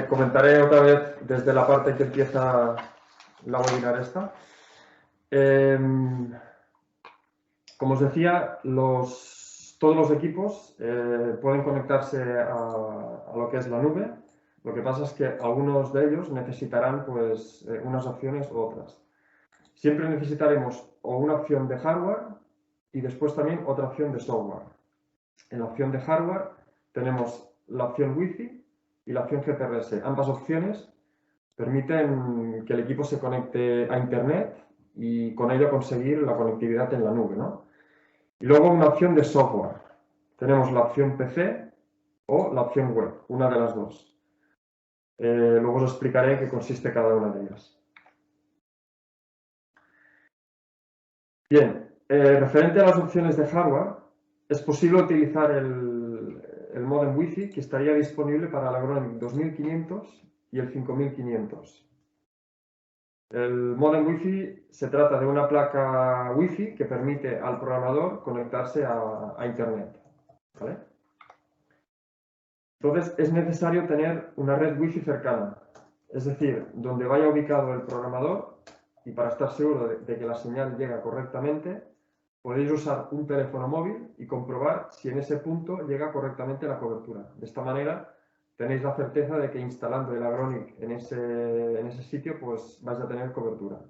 comentaré otra vez desde la parte que empieza la webinar esta. Como os decía, todos los equipos pueden conectarse a lo que es la nube. Lo que pasa es que algunos de ellos necesitarán pues, unas opciones u otras. Siempre necesitaremos o una opción de hardware y después también otra opción de software. En la opción de hardware tenemos la opción Wi-Fi y la opción GPRS. Ambas opciones permiten que el equipo se conecte a Internet y con ello conseguir la conectividad en la nube, ¿no? Y luego una opción de software. Tenemos la opción PC o la opción web, una de las dos. Luego os explicaré en qué consiste cada una de ellas. Bien, referente a las opciones de hardware, es posible utilizar el módem Wi-Fi que estaría disponible para el Agronic 2500 y el 5500. El módem Wi-Fi se trata de una placa Wi-Fi que permite al programador conectarse a Internet, ¿vale? Entonces, es necesario tener una red Wi-Fi cercana, es decir, donde vaya ubicado el programador, y para estar seguro de que la señal llega correctamente, podéis usar un teléfono móvil y comprobar si en ese punto llega correctamente la cobertura. De esta manera, tenéis la certeza de que instalando el Agronic en ese sitio, pues vais a tener cobertura.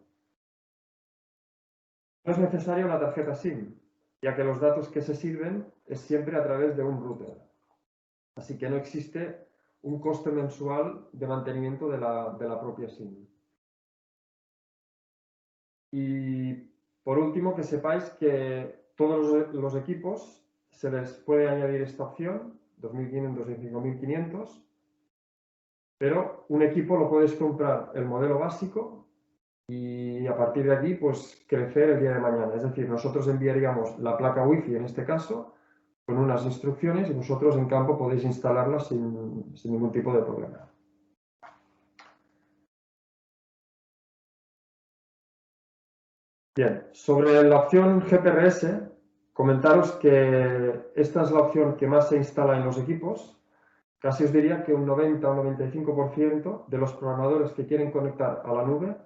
No es necesario la tarjeta SIM, ya que los datos que se sirven es siempre a través de un router. Así que no existe un coste mensual de mantenimiento de la propia SIM. Y por último, que sepáis que todos los equipos se les puede añadir esta opción, 2500 y 5500, pero un equipo lo puedes comprar el modelo básico y a partir de aquí, pues crecer el día de mañana. Es decir, nosotros enviaríamos la placa Wi-Fi en este caso con unas instrucciones y vosotros en campo podéis instalarla sin ningún tipo de problema. Bien, sobre la opción GPRS, comentaros que esta es la opción que más se instala en los equipos. Casi os diría que un 90 o 95% de los programadores que quieren conectar a la nube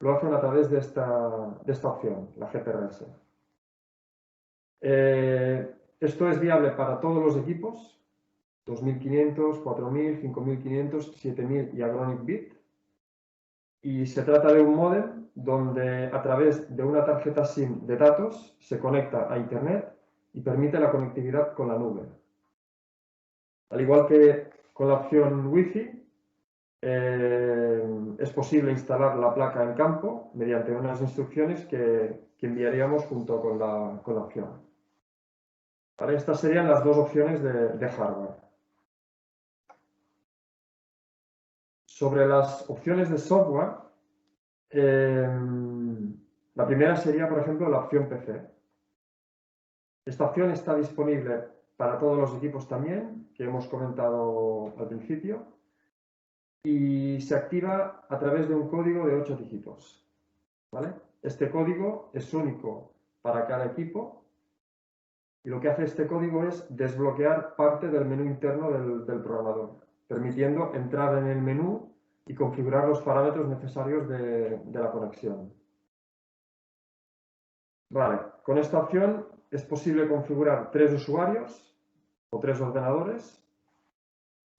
lo hacen a través de esta opción, la GPRS. Esto es viable para todos los equipos, 2500, 4000, 5500, 7000 y Agronic Bit. Y se trata de un módem donde a través de una tarjeta SIM de datos se conecta a Internet y permite la conectividad con la nube. Al igual que con la opción Wi-Fi, es posible instalar la placa en campo mediante unas instrucciones que enviaríamos junto con la opción. ¿Vale? Estas serían las dos opciones de hardware. Sobre las opciones de software, la primera sería, por ejemplo, la opción PC. Esta opción está disponible para todos los equipos también, que hemos comentado al principio, y se activa a través de un código de 8 dígitos. ¿Vale? Este código es único para cada equipo y lo que hace este código es desbloquear parte del menú interno del programador, permitiendo entrar en el menú y configurar los parámetros necesarios de la conexión. Vale, con esta opción es posible configurar 3 usuarios o 3 ordenadores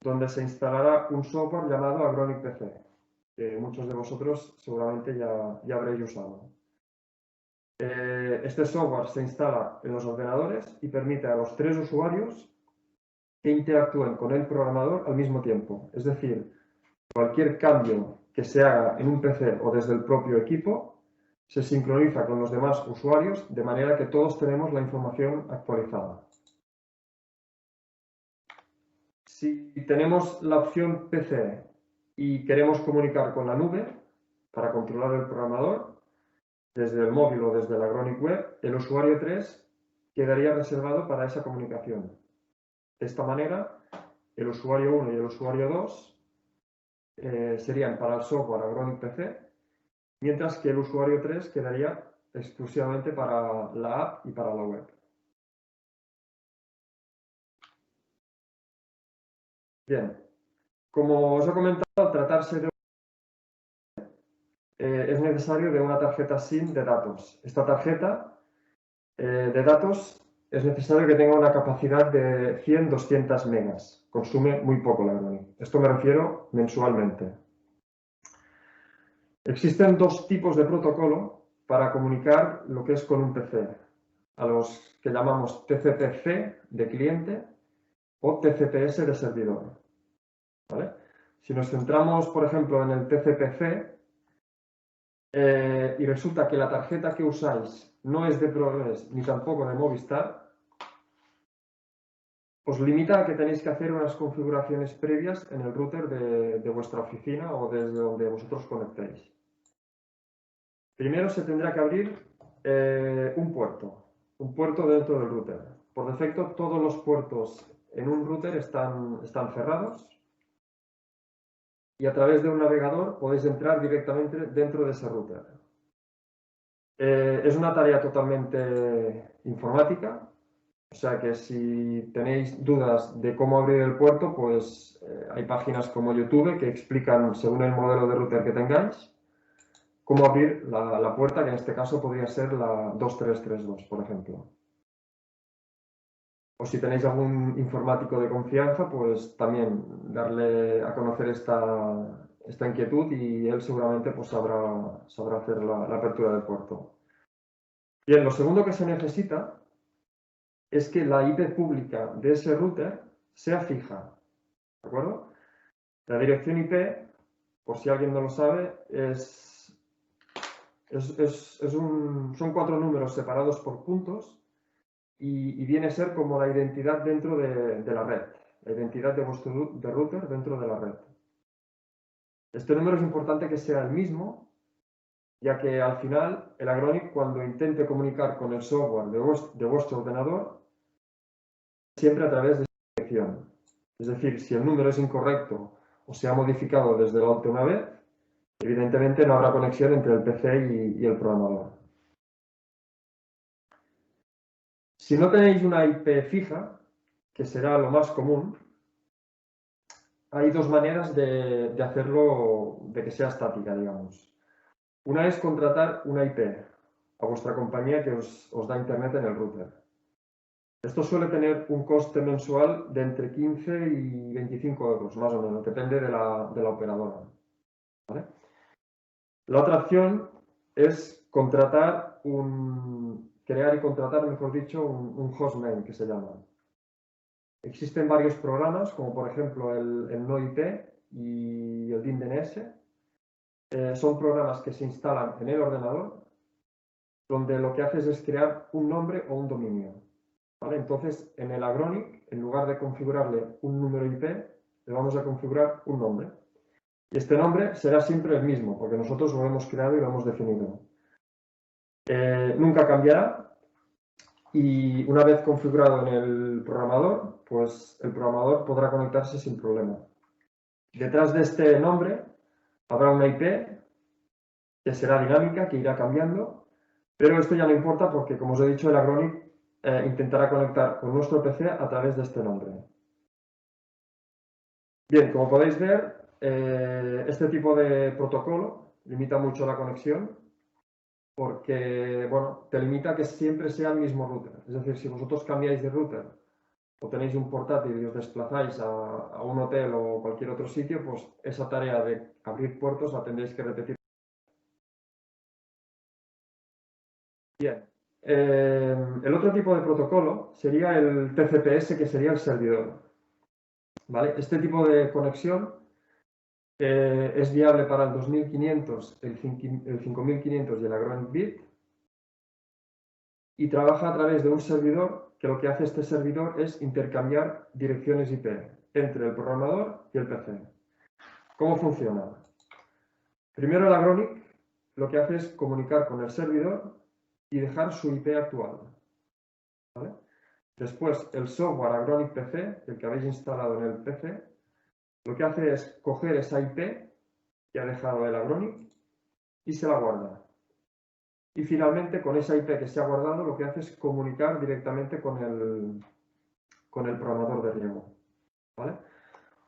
donde se instalará un software llamado Agronic PC, que muchos de vosotros seguramente ya habréis usado. Este software se instala en los ordenadores y permite a los 3 usuarios que interactúen con el programador al mismo tiempo. Es decir, cualquier cambio que se haga en un PC o desde el propio equipo se sincroniza con los demás usuarios de manera que todos tenemos la información actualizada. Si tenemos la opción PC y queremos comunicar con la nube para controlar el programador, desde el móvil o desde la Agronic Web, el usuario 3 quedaría reservado para esa comunicación. De esta manera, el usuario 1 y el usuario 2 serían para el software Agronic PC, mientras que el usuario 3 quedaría exclusivamente para la app y para la web. Bien, Como os he comentado, al tratarse de es necesario de una tarjeta SIM de datos. Esta tarjeta de datos es necesario que tenga una capacidad de 100-200 megas. Consume muy poco la Agronic. Esto me refiero mensualmente. Existen dos tipos de protocolo para comunicar lo que es con un PC, a los que llamamos TCP/C de cliente o TCP/S de servidor. ¿Vale? Si nos centramos, por ejemplo, en el TCP/C y resulta que la tarjeta que usáis no es de ProRes ni tampoco de Movistar, os limita a que tenéis que hacer unas configuraciones previas en el router de vuestra oficina o desde donde vosotros conectéis. Primero se tendrá que abrir un puerto dentro del router. Por defecto, todos los puertos en un router están cerrados y a través de un navegador podéis entrar directamente dentro de ese router. Es una tarea totalmente informática, o sea que si tenéis dudas de cómo abrir el puerto, pues hay páginas como YouTube que explican, según el modelo de router que tengáis, cómo abrir la puerta, que en este caso podría ser la 2332, por ejemplo. O si tenéis algún informático de confianza, pues también darle a conocer esta inquietud y él seguramente pues, sabrá hacer la apertura del puerto. Bien, lo segundo que se necesita es que la IP pública de ese router sea fija, ¿de acuerdo? La dirección IP, por si alguien no lo sabe, son 4 números separados por puntos y viene a ser como la identidad dentro de la red, la identidad de vuestro router dentro de la red. Este número es importante que sea el mismo, ya que al final el Agronic, cuando intente comunicar con el software de vuestro ordenador, siempre a través de esta dirección. Es decir, si el número es incorrecto o se ha modificado desde la última vez, evidentemente no habrá conexión entre el PC y el programador. Si no tenéis una IP fija, que será lo más común, hay dos maneras de hacerlo, de que sea estática, digamos. Una es contratar una IP a vuestra compañía que os da internet en el router. Esto suele tener un coste mensual de entre 15 y 25 euros, más o menos, depende de la operadora. ¿Vale? La otra opción es crear y contratar, mejor dicho, un hostname que se llama. Existen varios programas, como por ejemplo el NoIP y el DIN-DNS. Son programas que se instalan en el ordenador, donde lo que haces es crear un nombre o un dominio. ¿Vale? Entonces, en el Agronic, en lugar de configurarle un número IP, le vamos a configurar un nombre. Y este nombre será siempre el mismo, porque nosotros lo hemos creado y lo hemos definido. Nunca cambiará. Y una vez configurado en el programador, pues el programador podrá conectarse sin problema. Detrás de este nombre habrá una IP que será dinámica, que irá cambiando, pero esto ya no importa porque, como os he dicho, el Agronic intentará conectar con nuestro PC a través de este nombre. Bien, como podéis ver, este tipo de protocolo limita mucho la conexión porque, bueno, te limita a que siempre sea el mismo router. Es decir, si vosotros cambiáis de router o tenéis un portátil y os desplazáis a un hotel o cualquier otro sitio, pues esa tarea de abrir puertos la tendréis que repetir. Bien. El otro tipo de protocolo sería el TCP/S, que sería el servidor. ¿Vale? Este tipo de conexión es viable para el 2500, el 5500 y el Agronic Bit, y trabaja a través de un servidor que lo que hace este servidor es intercambiar direcciones IP entre el programador y el PC. ¿Cómo funciona? Primero el Agronic lo que hace es comunicar con el servidor y dejar su IP actual. ¿Vale? Después el software Agronic PC, el que habéis instalado en el PC, lo que hace es coger esa IP que ha dejado el Agronic y se la guarda. Y finalmente, con esa IP que se ha guardado, lo que hace es comunicar directamente con el programador de riego. ¿Vale?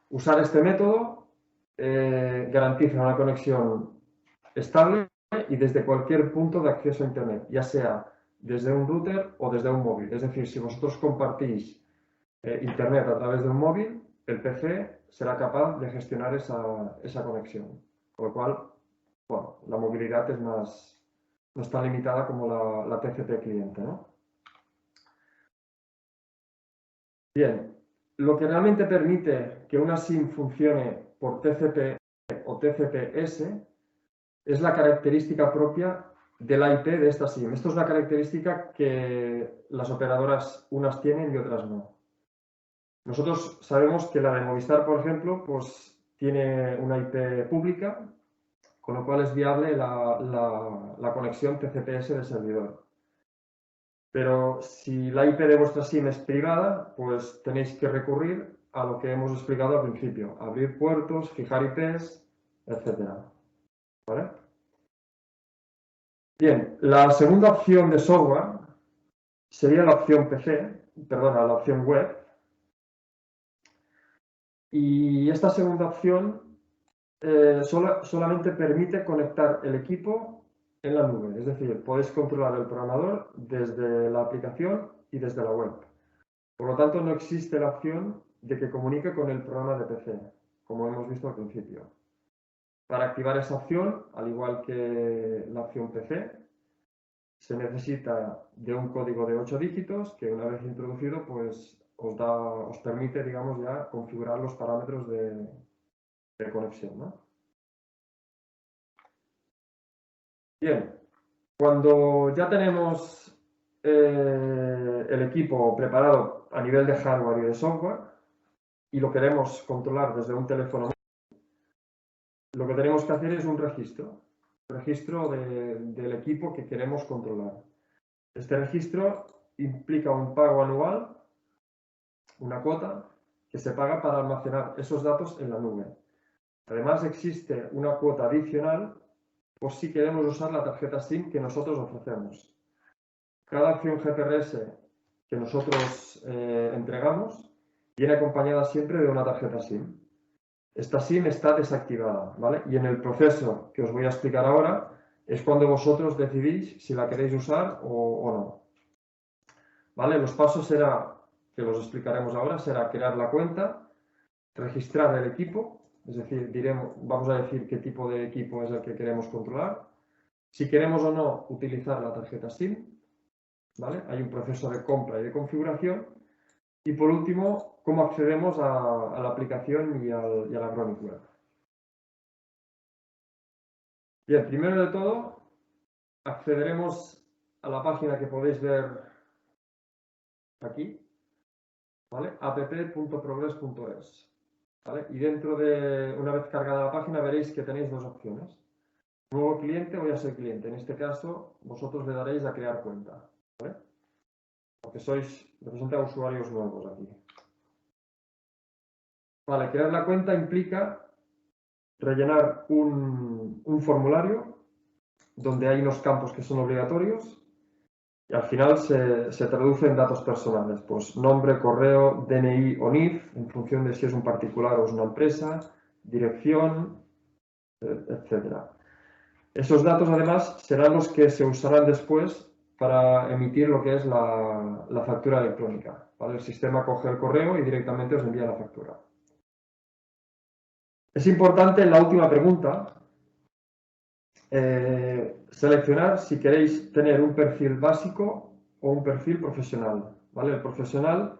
Usar este método garantiza una conexión estable y desde cualquier punto de acceso a Internet, ya sea desde un router o desde un móvil. Es decir, si vosotros compartís Internet a través de un móvil, el PC será capaz de gestionar esa conexión. Con lo cual, bueno, la movilidad es más, no es tan limitada como la TCP cliente, ¿no? Bien, lo que realmente permite que una SIM funcione por TCP o TCP-S es la característica propia de la IP de esta SIM. Esto es una característica que las operadoras unas tienen y otras no. Nosotros sabemos que la de Movistar, por ejemplo, pues tiene una IP pública, con lo cual es viable la conexión TCP/S del servidor. Pero si la IP de vuestra SIM es privada, pues tenéis que recurrir a lo que hemos explicado al principio, abrir puertos, fijar IPs, etc. ¿Vale? Bien, la segunda opción de software sería la opción PC, perdona, la opción web. Y esta segunda opción solamente permite conectar el equipo en la nube. Es decir, podéis controlar el programador desde la aplicación y desde la web. Por lo tanto, no existe la opción de que comunique con el programa de PC, como hemos visto al principio. Para activar esa opción, al igual que la opción PC, se necesita de un código de 8 dígitos que una vez introducido, pues os permite, digamos, ya configurar los parámetros de conexión, ¿no? Bien, cuando ya tenemos el equipo preparado a nivel de hardware y de software y lo queremos controlar desde un teléfono, lo que tenemos que hacer es un registro del equipo que queremos controlar. Este registro implica un pago anual, una cuota, que se paga para almacenar esos datos en la nube. Además, existe una cuota adicional por si queremos usar la tarjeta SIM que nosotros ofrecemos. Cada opción GPRS que nosotros entregamos viene acompañada siempre de una tarjeta SIM. Esta SIM está desactivada, ¿vale? Y en el proceso que os voy a explicar ahora es cuando vosotros decidís si la queréis usar o no. ¿Vale? Los pasos que los explicaremos ahora, será crear la cuenta, registrar el equipo, es decir, vamos a decir qué tipo de equipo es el que queremos controlar, si queremos o no utilizar la tarjeta SIM, ¿vale? Hay un proceso de compra y de configuración. Y por último, cómo accedemos a la aplicación y a la Chronic Web. Bien, primero de todo, accederemos a la página que podéis ver aquí, ¿vale? app.progress.es, ¿vale? Y dentro de, una vez cargada la página, veréis que tenéis dos opciones. Nuevo cliente o ya soy cliente. En este caso, vosotros le daréis a crear cuenta, ¿vale? Porque representa usuarios nuevos aquí. Vale, crear la cuenta implica rellenar un formulario donde hay unos campos que son obligatorios y al final se traduce en datos personales, pues nombre, correo, DNI o NIF, en función de si es un particular o es una empresa, dirección, etc. Esos datos además serán los que se usarán después para emitir lo que es la factura electrónica, ¿vale? El sistema coge el correo y directamente os envía la factura. Es importante la última pregunta, seleccionar si queréis tener un perfil básico o un perfil profesional, ¿vale? El profesional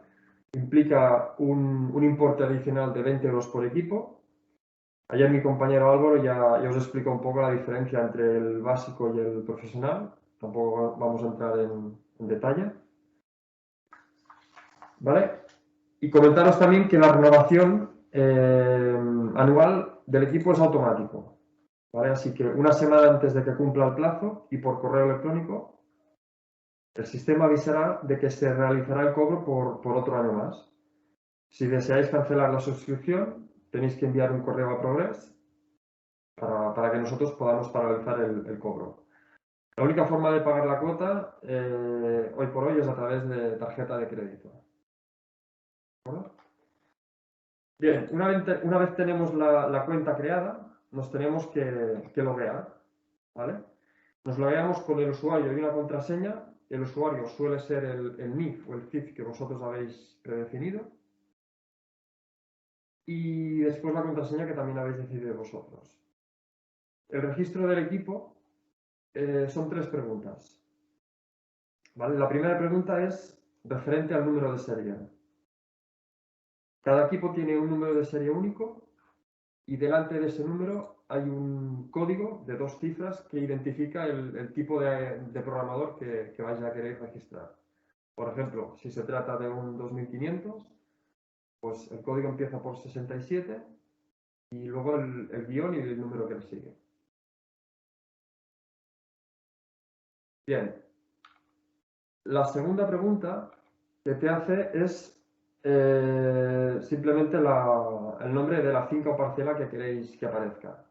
implica un importe adicional de 20 euros por equipo. Ayer mi compañero Álvaro ya os explicó un poco la diferencia entre el básico y el profesional. Tampoco vamos a entrar en detalle. ¿Vale? Y comentaros también que la renovación anual del equipo es automático. ¿Vale? Así que una semana antes de que cumpla el plazo y por correo electrónico, el sistema avisará de que se realizará el cobro por otro año más. Si deseáis cancelar la suscripción, tenéis que enviar un correo a Progress para que nosotros podamos paralizar el cobro. La única forma de pagar la cuota hoy por hoy es a través de tarjeta de crédito. ¿De acuerdo? Bien, una vez tenemos la cuenta creada, nos tenemos que loguear, ¿vale? Nos logueamos con el usuario y una contraseña. El usuario suele ser el NIF o el CIF que vosotros habéis predefinido. Y después la contraseña que también habéis decidido vosotros. El registro del equipo son 3 preguntas. ¿Vale? La primera pregunta es referente al número de serie. Cada equipo tiene un número de serie único y delante de ese número hay un código de 2 cifras que identifica el tipo de programador que vais a querer registrar. Por ejemplo, si se trata de un 2500, pues el código empieza por 67 y luego el guión y el número que le sigue. Bien, la segunda pregunta que te hace es simplemente el nombre de la finca o parcela que queréis que aparezca.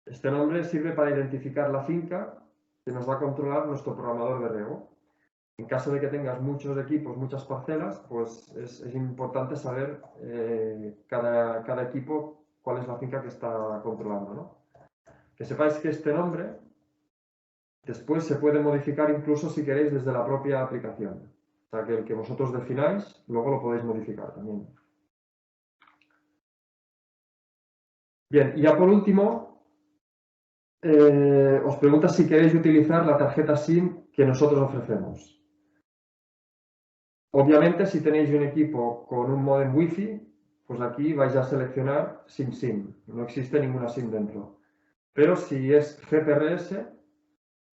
Este nombre sirve para identificar la finca que nos va a controlar nuestro programador de riego. En caso de que tengas muchos equipos, muchas parcelas, pues es importante saber cada equipo cuál es la finca que está controlando, ¿no? Que sepáis que este nombre después se puede modificar incluso si queréis desde la propia aplicación. O sea, que el que vosotros defináis, luego lo podéis modificar también. Bien, y ya por último, os pregunta si queréis utilizar la tarjeta SIM que nosotros ofrecemos. Obviamente, si tenéis un equipo con un módem Wi-Fi, pues aquí vais a seleccionar sin SIM. No existe ninguna SIM dentro. Pero si es GPRS,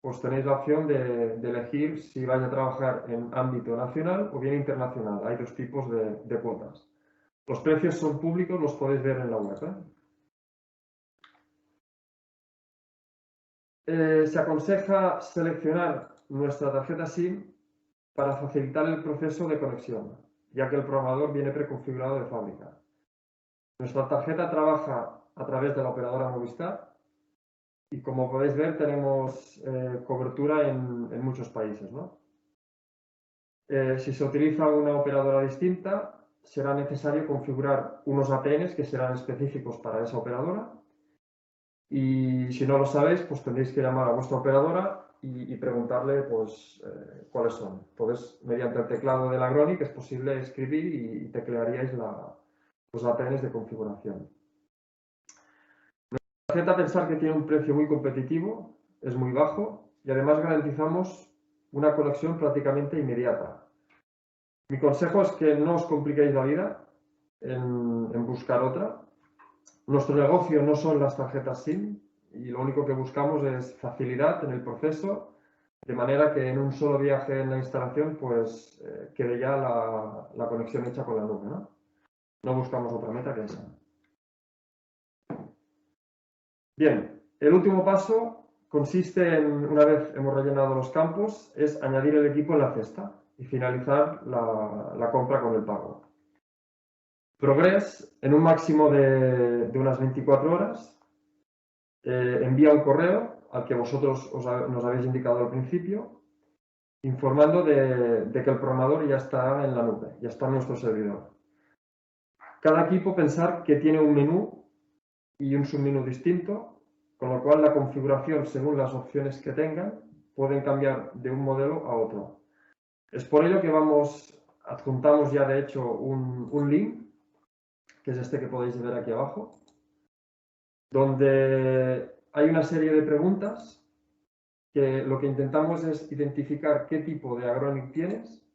pues tenéis la opción de elegir si vais a trabajar en ámbito nacional o bien internacional. Hay 2 tipos de cuotas. Los precios son públicos, los podéis ver en la web, se aconseja seleccionar nuestra tarjeta SIM para facilitar el proceso de conexión, ya que el programador viene preconfigurado de fábrica. Nuestra tarjeta trabaja a través de la operadora Movistar y, como podéis ver, tenemos cobertura en muchos países, ¿no? Si se utiliza una operadora distinta, será necesario configurar unos APNs que serán específicos para esa operadora. Y si no lo sabéis, pues tendréis que llamar a vuestra operadora y preguntarle pues, cuáles son. Entonces, mediante el teclado de la Agronic es posible escribir y teclearíais los APNs de configuración. La tarjeta, pensar que tiene un precio muy competitivo, es muy bajo y además garantizamos una conexión prácticamente inmediata. Mi consejo es que no os compliquéis la vida en buscar otra. Nuestro negocio no son las tarjetas SIM y lo único que buscamos es facilidad en el proceso, de manera que en un solo viaje en la instalación pues quede ya la conexión hecha con la nube, ¿no? No buscamos otra meta que esa. Bien, el último paso consiste en, una vez hemos rellenado los campos, es añadir el equipo en la cesta y finalizar la compra con el pago. Progress, en un máximo de unas 24 horas, envía un correo al que vosotros nos habéis indicado al principio, informando de que el programador ya está en la nube, ya está en nuestro servidor. Cada equipo pensar que tiene un menú y un submenú distinto, con lo cual la configuración según las opciones que tengan pueden cambiar de un modelo a otro. Es por ello que adjuntamos ya de hecho un link, que es este que podéis ver aquí abajo, donde hay una serie de preguntas que lo que intentamos es identificar qué tipo de Agronic tienes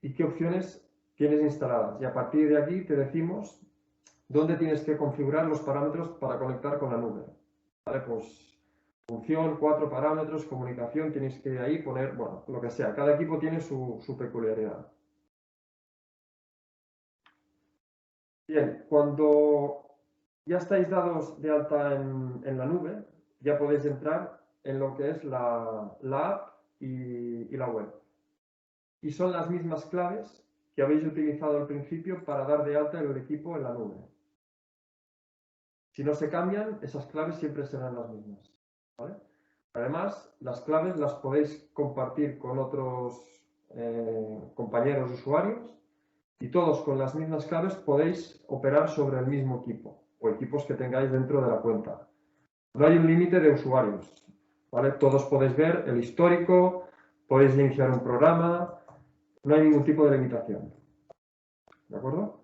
y qué opciones tienes instaladas. Y a partir de aquí te decimos dónde tienes que configurar los parámetros para conectar con la nube. ¿Vale? Pues función, 4 parámetros, comunicación, tienes que ahí poner, bueno, lo que sea. Cada equipo tiene su peculiaridad. Bien, cuando ya estáis dados de alta en la nube, ya podéis entrar en lo que es la app y la web. Y son las mismas claves que habéis utilizado al principio para dar de alta el equipo en la nube. Si no se cambian, esas claves siempre serán las mismas, ¿vale? Además, las claves las podéis compartir con otros compañeros usuarios y todos con las mismas claves podéis operar sobre el mismo equipo o equipos que tengáis dentro de la cuenta. No hay un límite de usuarios, ¿vale? Todos podéis ver el histórico, podéis iniciar un programa, no hay ningún tipo de limitación. ¿De acuerdo?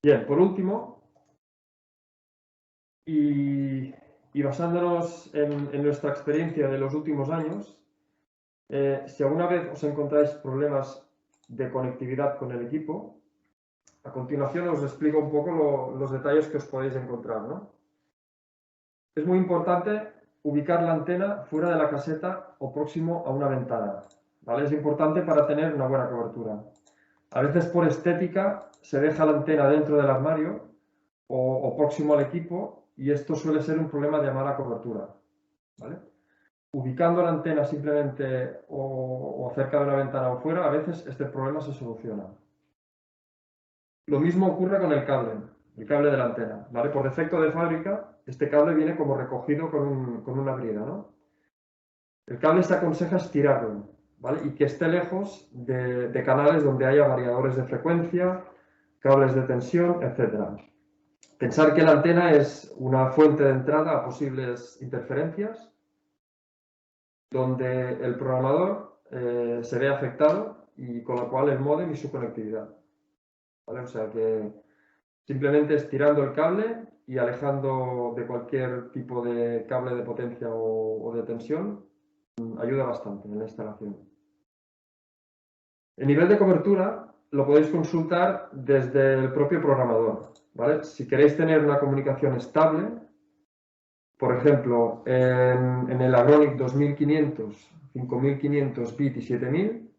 Bien, por último, y basándonos en nuestra experiencia de los últimos años, si alguna vez os encontráis problemas de conectividad con el equipo, a continuación os explico un poco los detalles que os podéis encontrar, ¿no? Es muy importante ubicar la antena fuera de la caseta o próximo a una ventana, ¿vale? Es importante para tener una buena cobertura. A veces por estética se deja la antena dentro del armario o próximo al equipo y esto suele ser un problema de mala cobertura, ¿vale? Ubicando la antena simplemente o cerca de una ventana o fuera, a veces este problema se soluciona. Lo mismo ocurre con el cable de la antena, ¿vale? Por defecto de fábrica, este cable viene como recogido con una brida, ¿no? El cable se aconseja estirarlo, ¿vale? Y que esté lejos de canales donde haya variadores de frecuencia, cables de tensión, etc. Pensar que la antena es una fuente de entrada a posibles interferencias, donde el programador se ve afectado y con lo cual el módem y su conectividad, ¿vale? O sea que simplemente estirando el cable y alejando de cualquier tipo de cable de potencia o de tensión ayuda bastante en la instalación. El nivel de cobertura lo podéis consultar desde el propio programador, ¿vale? Si queréis tener una comunicación estable, por ejemplo, en el Agronic 2500, 5500 bit y 7000,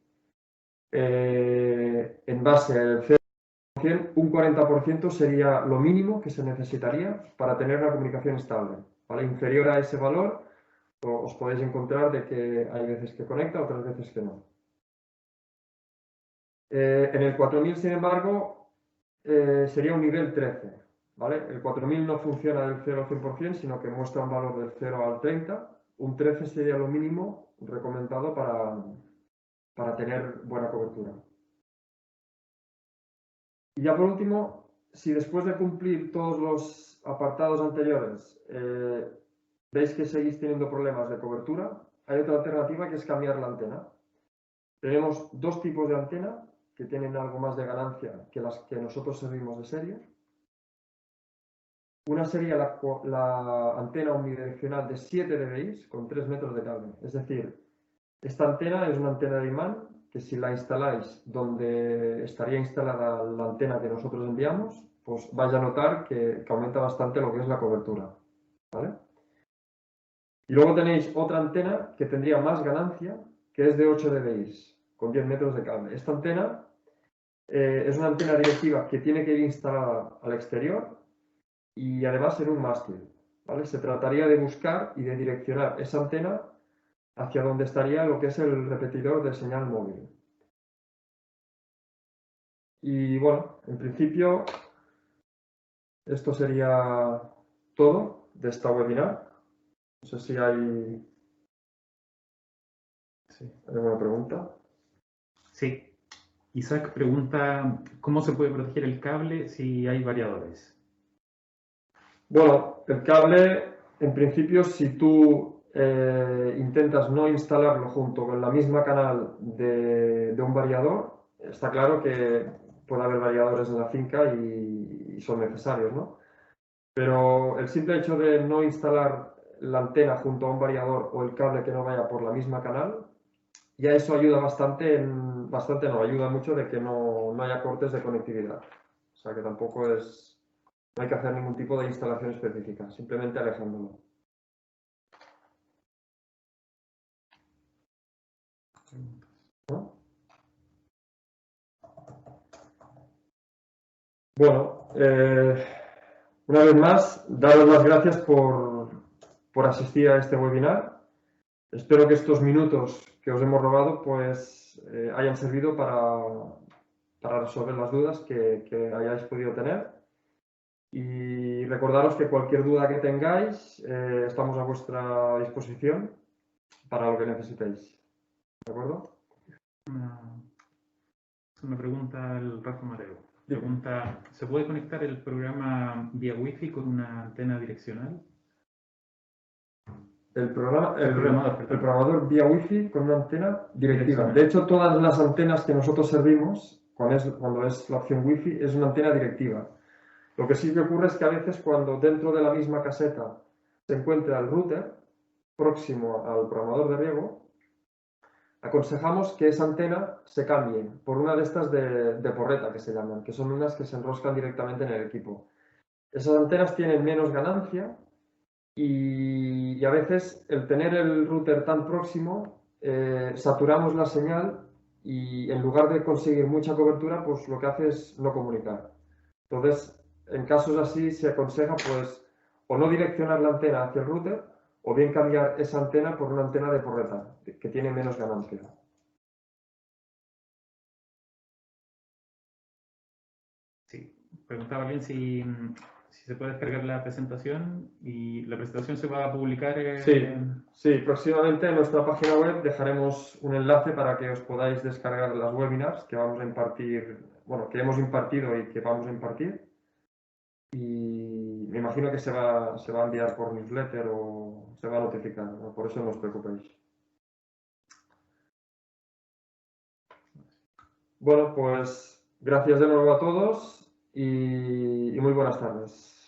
en base al 0%, un 40% sería lo mínimo que se necesitaría para tener una comunicación estable, ¿vale? Inferior a ese valor, os podéis encontrar de que hay veces que conecta, otras veces que no. En el 4000, sin embargo, sería un nivel 13, ¿vale? El 4000 no funciona del 0 al 100%, sino que muestra un valor del 0 al 30. Un 13 sería lo mínimo recomendado para tener buena cobertura. Y ya por último, si después de cumplir todos los apartados anteriores veis que seguís teniendo problemas de cobertura, hay otra alternativa que es cambiar la antena. Tenemos dos tipos de antena que tienen algo más de ganancia que las que nosotros servimos de serie. Una sería la antena omnidireccional de 7 dBi con 3 metros de cable. Es decir, esta antena es una antena de imán que si la instaláis donde estaría instalada la antena que nosotros enviamos, pues vais a notar que aumenta bastante lo que es la cobertura, ¿vale? Y luego tenéis otra antena que tendría más ganancia, que es de 8 dBi, con 10 metros de cable. Esta antena es una antena directiva que tiene que ir instalada al exterior y además en un mástil, ¿vale? Se trataría de buscar y de direccionar esa antena hacia donde estaría lo que es el repetidor de señal móvil. Y bueno, en principio esto sería todo de esta webinar. No sé si hay alguna pregunta. Sí. Isaac pregunta, ¿cómo se puede proteger el cable si hay variadores? Bueno, el cable, en principio, si tú intentas no instalarlo junto con la misma canal de un variador, está claro que puede haber variadores en la finca y son necesarios, ¿no? Pero el simple hecho de no instalar la antena junto a un variador o el cable que no vaya por la misma canal, ya eso ayuda bastante, ayuda mucho de que no haya cortes de conectividad. O sea que tampoco no hay que hacer ningún tipo de instalación específica, simplemente alejándolo. ¿No? Bueno, una vez más, daros las gracias por asistir a este webinar. Espero que estos minutos que os hemos robado pues hayan servido para resolver las dudas que hayáis podido tener. Y recordaros que cualquier duda que tengáis, estamos a vuestra disposición para lo que necesitéis. ¿De acuerdo? Una pregunta al Rafa Mareo. Pregunta, ¿se puede conectar el programa vía Wi-Fi con una antena direccional? El programador, programador vía Wi-Fi con una antena directiva. Direccional. De hecho, todas las antenas que nosotros servimos, cuando es la opción Wi-Fi, es una antena directiva. Lo que sí que ocurre es que a veces cuando dentro de la misma caseta se encuentra el router próximo al programador de riego, aconsejamos que esa antena se cambie por una de estas de porreta que se llaman, que son unas que se enroscan directamente en el equipo. Esas antenas tienen menos ganancia y a veces el tener el router tan próximo, saturamos la señal y en lugar de conseguir mucha cobertura, pues lo que hace es no comunicar. Entonces, en casos así se aconseja pues o no direccionar la antena hacia el router o bien cambiar esa antena por una antena de porreta, que tiene menos ganancia. Sí, preguntaba bien si se puede descargar la presentación y la presentación se va a publicar. Sí, próximamente en nuestra página web dejaremos un enlace para que os podáis descargar las webinars que vamos a impartir, bueno, que hemos impartido y que vamos a impartir. Y me imagino que se va a enviar por newsletter o se va a notificar, ¿no? Por eso no os preocupéis. Bueno, pues gracias de nuevo a todos y muy buenas tardes.